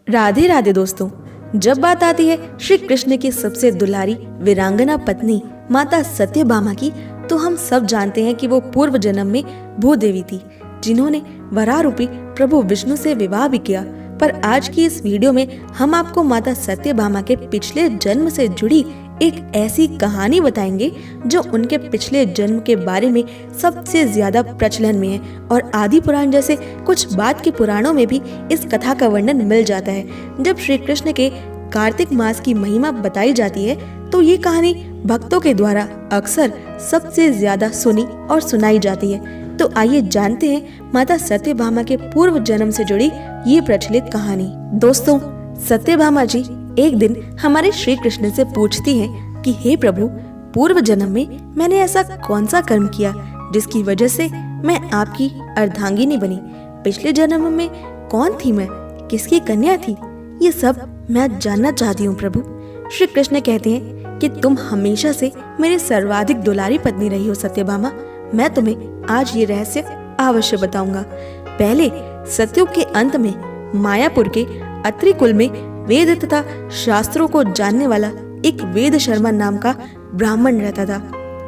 राधे राधे दोस्तों। जब बात आती है श्री कृष्ण की सबसे दुलारी वीरांगना पत्नी माता सत्यभामा की, तो हम सब जानते हैं कि वो पूर्व जन्म में भूदेवी थी, जिन्होंने वराह रूपी प्रभु विष्णु से विवाह भी किया। पर आज की इस वीडियो में हम आपको माता सत्यभामा के पिछले जन्म से जुड़ी एक ऐसी कहानी बताएंगे जो उनके पिछले जन्म के बारे में सबसे ज्यादा प्रचलन में है, और आदि पुराण जैसे कुछ बाद के पुराणों में भी इस कथा का वर्णन मिल जाता है। जब श्री कृष्ण के कार्तिक मास की महिमा बताई जाती है तो ये कहानी भक्तों के द्वारा अक्सर सबसे ज्यादा सुनी और सुनाई जाती है। तो आइए जानते हैं माता सत्यभामा के पूर्व जन्म से जुड़ी ये प्रचलित कहानी। दोस्तों, सत्यभामा जी एक दिन हमारे श्री कृष्ण से पूछती हैं कि हे प्रभु, पूर्व जन्म में मैंने ऐसा कौन सा कर्म किया जिसकी वजह से मैं आपकी अर्धांगिनी बनी? पिछले जन्म में कौन थी मैं, किसकी कन्या थी? ये सब मैं जानना चाहती हूँ प्रभु। श्री कृष्ण कहते हैं कि तुम हमेशा से मेरी सर्वाधिक दुलारी पत्नी रही हो सत्यभामा। मैं तुम्हें आज ये रहस्य अवश्य बताऊंगा। पहले सतयुग के अंत में मायापुर के अत्रि कुल में वेद तथा शास्त्रों को जानने वाला एक वेद शर्मा नाम का ब्राह्मण रहता था।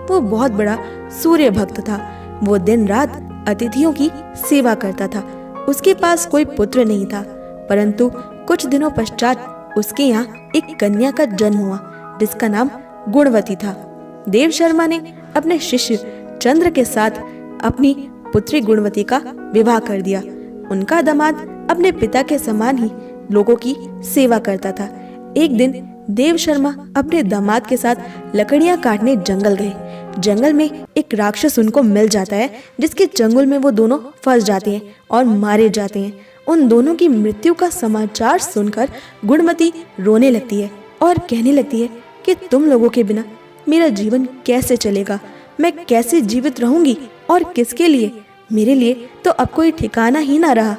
वो बहुत बड़ा सूर्य भक्त था। वो दिन रात अतिथियों की सेवा करता था। उसके पास कोई पुत्र नहीं था, परंतु कुछ दिनों पश्चात उसके यहाँ एक कन्या का जन्म हुआ जिसका नाम गुणवती था। देव शर्मा ने अपने शिष्य चंद्र के साथ अपनी पुत्री गुणवती का विवाह कर दिया। उनका दामाद अपने पिता के समान ही लोगों की सेवा करता था। एक दिन देव शर्मा अपने दामाद के साथ लकड़ियां काटने जंगल गए। जंगल में एक राक्षस उनको मिल जाता है, जिसके चंगुल में वो दोनों फंस जाते हैं और मारे जाते हैं। उन दोनों की मृत्यु का समाचार सुनकर गुणवती रोने लगती है और कहने लगती है कि तुम लोगों के बिना मेरा जीवन कैसे चलेगा, मैं कैसे जीवित रहूंगी और किसके लिए? मेरे लिए तो अब कोई ठिकाना ही ना रहा।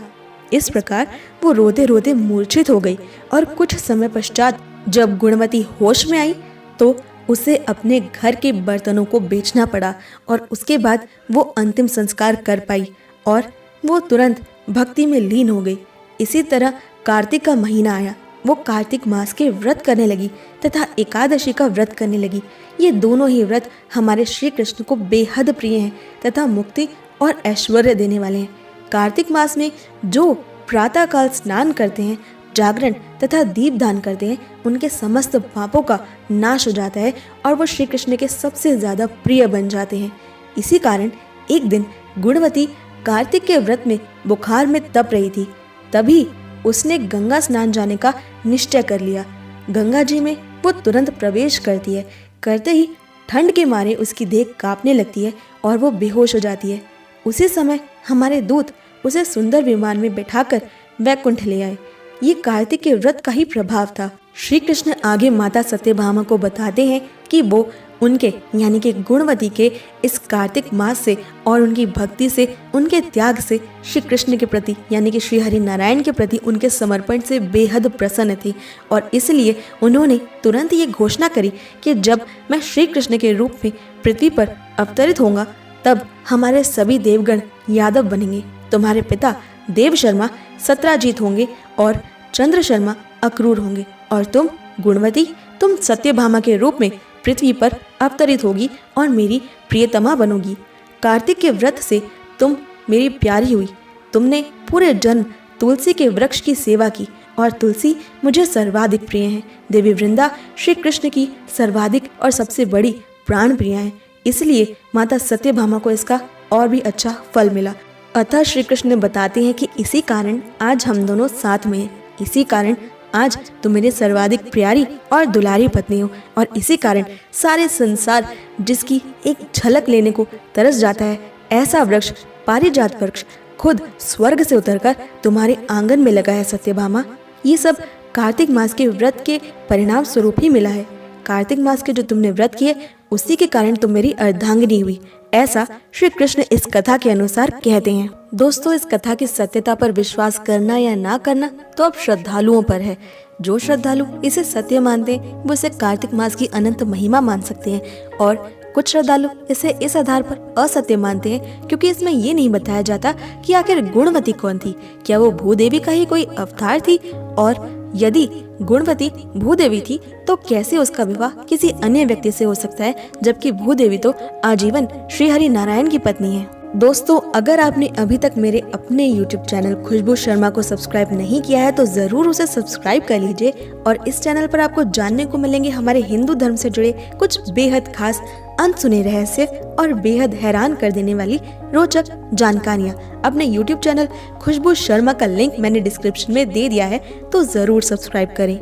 इस प्रकार वो रोते रोते मूर्छित हो गई, और कुछ समय पश्चात जब गुणवती होश में आई तो उसे अपने घर के बर्तनों को बेचना पड़ा, और उसके बाद वो अंतिम संस्कार कर पाई और वो तुरंत भक्ति में लीन हो गई। इसी तरह कार्तिक का महीना आया। वो कार्तिक मास के व्रत करने लगी तथा एकादशी का व्रत करने लगी। ये दोनों ही व्रत हमारे श्री कृष्ण को बेहद प्रिय हैं तथा मुक्ति और ऐश्वर्य देने वाले हैं। कार्तिक मास में जो प्रातः काल स्नान करते हैं, जागरण तथा दीपदान करते हैं, उनके समस्त पापों का नाश हो जाता है और वो श्री कृष्ण के सबसे ज्यादा प्रिय बन जाते हैं। इसी कारण एक दिन गुणवती कार्तिक के व्रत में बुखार में तप रही थी। तभी उसने गंगा स्नान जाने का निश्चय कर लिया। गंगा जी में वो तुरंत प्रवेश करती है। करते ही ठंड के मारे उसकी देह कांपने लगती है और वो बेहोश हो जाती है। उसी समय हमारे दूत उसे सुंदर विमान में बैठाकर वैकुंठ ले आए। ये कार्तिक के व्रत का ही प्रभाव था। श्री कृष्ण आगे माता सत्यभामा को बताते हैं कि वो उनके यानी कि गुणवती के इस कार्तिक मास से और उनकी भक्ति से, उनके त्याग से श्री कृष्ण के प्रति यानी कि श्री हरि नारायण के प्रति उनके समर्पण से बेहद प्रसन्न थे, और इसलिए उन्होंने तुरंत ये घोषणा करी कि जब मैं श्री कृष्ण के रूप में पृथ्वी पर अवतरित होऊंगा तब हमारे सभी देवगण यादव बनेंगे। तुम्हारे पिता देव शर्मा सत्राजीत होंगे और चंद्र शर्मा अक्रूर होंगे, और तुम गुणवती, तुम सत्यभामा के रूप में पृथ्वी पर अवतरित होगी और मेरी प्रियतमा बनोगी। कार्तिक के व्रत से तुम मेरी प्यारी हुई। तुमने पूरे जन्म तुलसी के वृक्ष की सेवा की और तुलसी मुझे सर्वाधिक प्रिय है। देवी वृंदा श्री कृष्ण की सर्वाधिक और सबसे बड़ी प्राण प्रिया है, इसलिए माता सत्यभामा को इसका और भी अच्छा फल मिला। अतः श्री कृष्ण बताते हैं कि इसी कारण आज हम दोनों साथ में हैं। इसी कारण आज तुम मेरी सर्वाधिक प्यारी और दुलारी पत्नी हो, और इसी कारण सारे संसार जिसकी एक झलक लेने को तरस जाता है, ऐसा वृक्ष पारिजात वृक्ष खुद स्वर्ग से उतरकर तुम्हारे आंगन में लगा है सत्यभामा। ये सब कार्तिक मास के व्रत के परिणाम स्वरूप ही मिला है। कार्तिक मास के जो तुमने व्रत किए उसी के कारण तुम मेरी अर्धांगिनी हुई, ऐसा श्री कृष्ण इस कथा के अनुसार कहते हैं। दोस्तों, इस कथा की सत्यता पर विश्वास करना या ना करना तो अब श्रद्धालुओं पर है। जो श्रद्धालु इसे सत्य मानते हैं वो इसे कार्तिक मास की अनंत महिमा मान सकते हैं, और कुछ श्रद्धालु इसे इस आधार पर असत्य मानते हैं क्योंकि इसमें ये नहीं बताया जाता कि आखिर गुणवती कौन थी, क्या वो भूदेवी का ही कोई अवतार थी, और यदि गुणवती भूदेवी थी तो कैसे उसका विवाह किसी अन्य व्यक्ति से हो सकता है, जबकि भूदेवी तो आजीवन श्री हरि नारायण की पत्नी है। दोस्तों, अगर आपने अभी तक मेरे अपने YouTube चैनल खुशबू शर्मा को सब्सक्राइब नहीं किया है तो जरूर उसे सब्सक्राइब कर लीजिए, और इस चैनल पर आपको जानने को मिलेंगे हमारे हिंदू धर्म से जुड़े कुछ बेहद खास अनसुने रहस्य और बेहद हैरान कर देने वाली रोचक जानकारियाँ। अपने YouTube चैनल खुशबू शर्मा का लिंक मैंने डिस्क्रिप्शन में दे दिया है, तो जरूर सब्सक्राइब करें।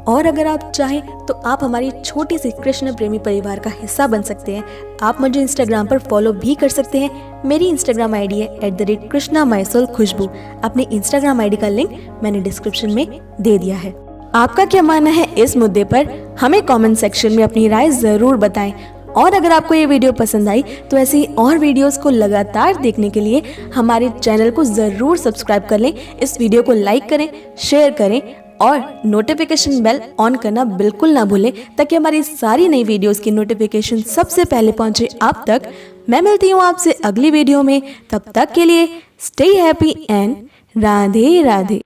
और अगर आप चाहें तो आप हमारी छोटी सी कृष्ण प्रेमी परिवार का हिस्सा बन सकते हैं। आप मुझे इंस्टाग्राम पर फॉलो भी कर सकते हैं। मेरी इंस्टाग्राम आईडी है @KrishnaMySoulKhushbu। अपने इंस्टाग्राम आईडी का लिंक मैंने डिस्क्रिप्शन में दे दिया है। आपका क्या मानना है इस मुद्दे पर, हमें कमेंट सेक्शन में अपनी राय जरूर बताएं। और अगर आपको ये वीडियो पसंद आई तो ऐसी और वीडियोस को लगातार देखने के लिए हमारे चैनल को जरूर सब्सक्राइब कर लें। इस वीडियो को लाइक करें, शेयर करें और नोटिफिकेशन बेल ऑन करना बिल्कुल ना भूलें, ताकि हमारी सारी नई वीडियोस की नोटिफिकेशन सबसे पहले पहुंचे आप तक। मैं मिलती हूँ आपसे अगली वीडियो में, तब तक के लिए stay happy and Radhe Radhe.